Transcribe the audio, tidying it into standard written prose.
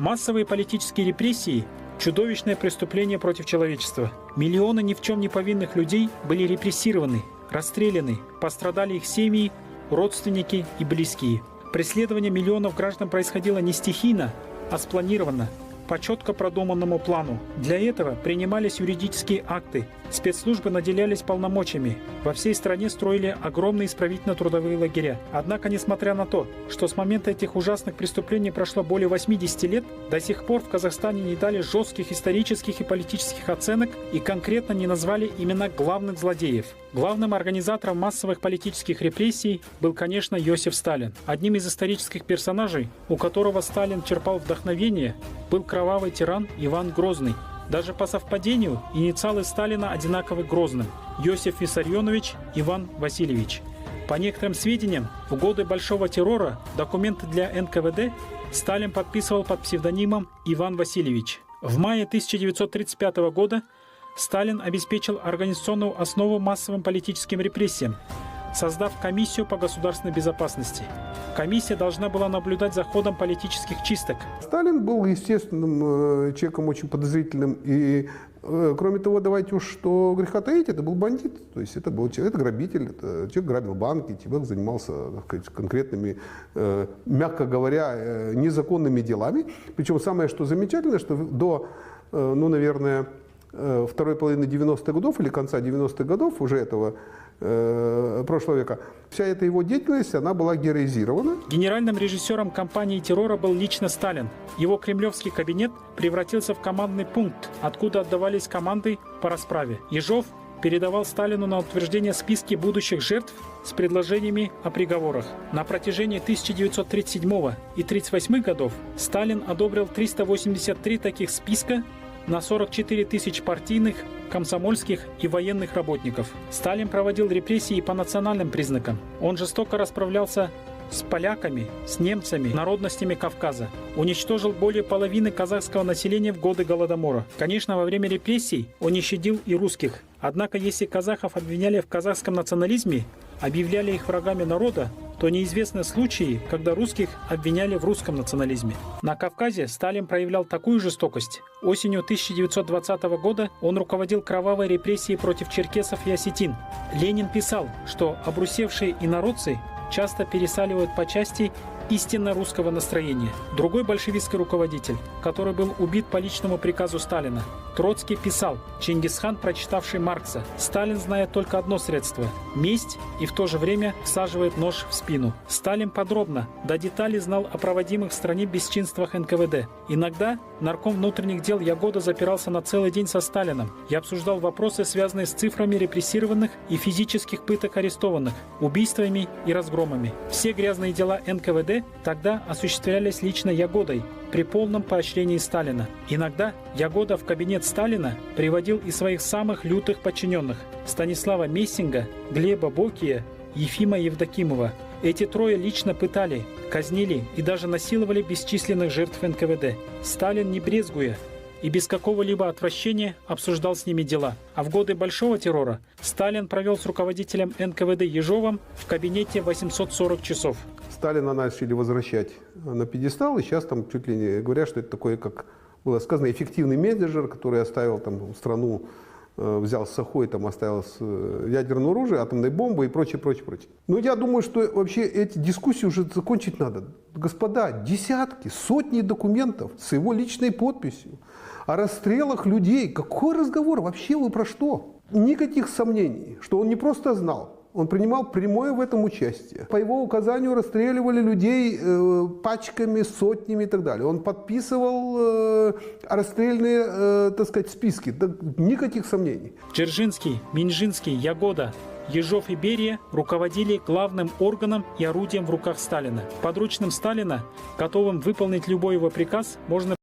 Массовые политические репрессии – чудовищное преступление против человечества. Миллионы ни в чем не повинных людей были репрессированы, расстреляны, пострадали их семьи, родственники и близкие. Преследование миллионов граждан происходило не стихийно, а спланированно, по четко продуманному плану. Для этого принимались юридические акты, спецслужбы наделялись полномочиями. Во всей стране строили огромные исправительно-трудовые лагеря. Однако, несмотря на то, что с момента этих ужасных преступлений прошло более 80 лет, до сих пор в Казахстане не дали жестких исторических и политических оценок и конкретно не назвали имена главных злодеев. Главным организатором массовых политических репрессий был, конечно, Иосиф Сталин. Одним из исторических персонажей, у которого Сталин черпал вдохновение, был кровавый тиран Иван Грозный. Даже по совпадению инициалы Сталина одинаковы Грозным – Иосиф Виссарионович Иван Васильевич. По некоторым сведениям, в годы Большого террора документы для НКВД Сталин подписывал под псевдонимом Иван Васильевич. В мае 1935 года Сталин обеспечил организационную основу массовым политическим репрессиям, создав комиссию по государственной безопасности. Комиссия должна была наблюдать за ходом политических чисток. Сталин был естественным человеком, очень подозрительным. И, кроме того, давайте уж что греха таить, это был бандит. То есть это был человек, это грабитель, это человек грабил банки, человек занимался, так сказать, конкретными, мягко говоря, незаконными делами. Причем самое, что замечательно, что до, наверное, второй половины 90-х годов или конца 90-х годов уже этого прошлого века, вся эта его деятельность, она была героизирована. Генеральным режиссером кампании террора был лично Сталин. Его кремлевский кабинет превратился в командный пункт, откуда отдавались команды по расправе. Ежов передавал Сталину на утверждение списки будущих жертв с предложениями о приговорах. На протяжении 1937 и 1938 годов Сталин одобрил 383 таких списка на 44 тысяч партийных, комсомольских и военных работников. Сталин проводил репрессии по национальным признакам. Он жестоко расправлялся с поляками, с немцами, народностями Кавказа. Уничтожил более половины казахского населения в годы Голодомора. Конечно, во время репрессий он не щадил и русских. Однако, если казахов обвиняли в казахском национализме, объявляли их врагами народа, то неизвестны случаи, когда русских обвиняли в русском национализме. На Кавказе Сталин проявлял такую жестокость. Осенью 1920 года он руководил кровавой репрессией против черкесов и осетин. Ленин писал, что обрусевшие инородцы часто пересаливают по части истинно русского настроения. Другой большевистский руководитель, который был убит по личному приказу Сталина, Троцкий, писал: Чингисхан, прочитавший Маркса: «Сталин знает только одно средство – месть, и в то же время всаживает нож в спину». Сталин подробно, до деталей знал о проводимых в стране бесчинствах НКВД. Иногда нарком внутренних дел Ягода запирался на целый день со Сталином и обсуждал вопросы, связанные с цифрами репрессированных и физических пыток арестованных, убийствами и разгромами. Все грязные дела НКВД тогда осуществлялись лично Ягодой при полном поощрении Сталина. Иногда Ягода в кабинет Сталина приводил и своих самых лютых подчиненных – Станислава Мессинга, Глеба Бокия, Ефима Евдокимова. Эти трое лично пытали, казнили и даже насиловали бесчисленных жертв НКВД. Сталин, не брезгуя и без какого-либо отвращения, обсуждал с ними дела. А в годы Большого террора Сталин провел с руководителем НКВД Ежовым в кабинете 840 часов. Сталина начали возвращать на пьедестал, и сейчас там чуть ли не говорят, что это такой, как было сказано, эффективный менеджер, который оставил там страну, взял с сахой, там оставил ядерное оружие, атомной бомбы и прочее, прочее, прочее. Но я думаю, что вообще эти дискуссии уже закончить надо. Господа, десятки, сотни документов с его личной подписью о расстрелах людей. Какой разговор? Вообще вы про что? Никаких сомнений, что он не просто знал. Он принимал прямое в этом участие. По его указанию расстреливали людей пачками, сотнями и так далее. Он подписывал расстрельные, так сказать, списки. Да, никаких сомнений. Дзержинский, Минжинский, Ягода, Ежов и Берия руководили главным органом и орудием в руках Сталина. Подручным Сталина, готовым выполнить любой его приказ, можно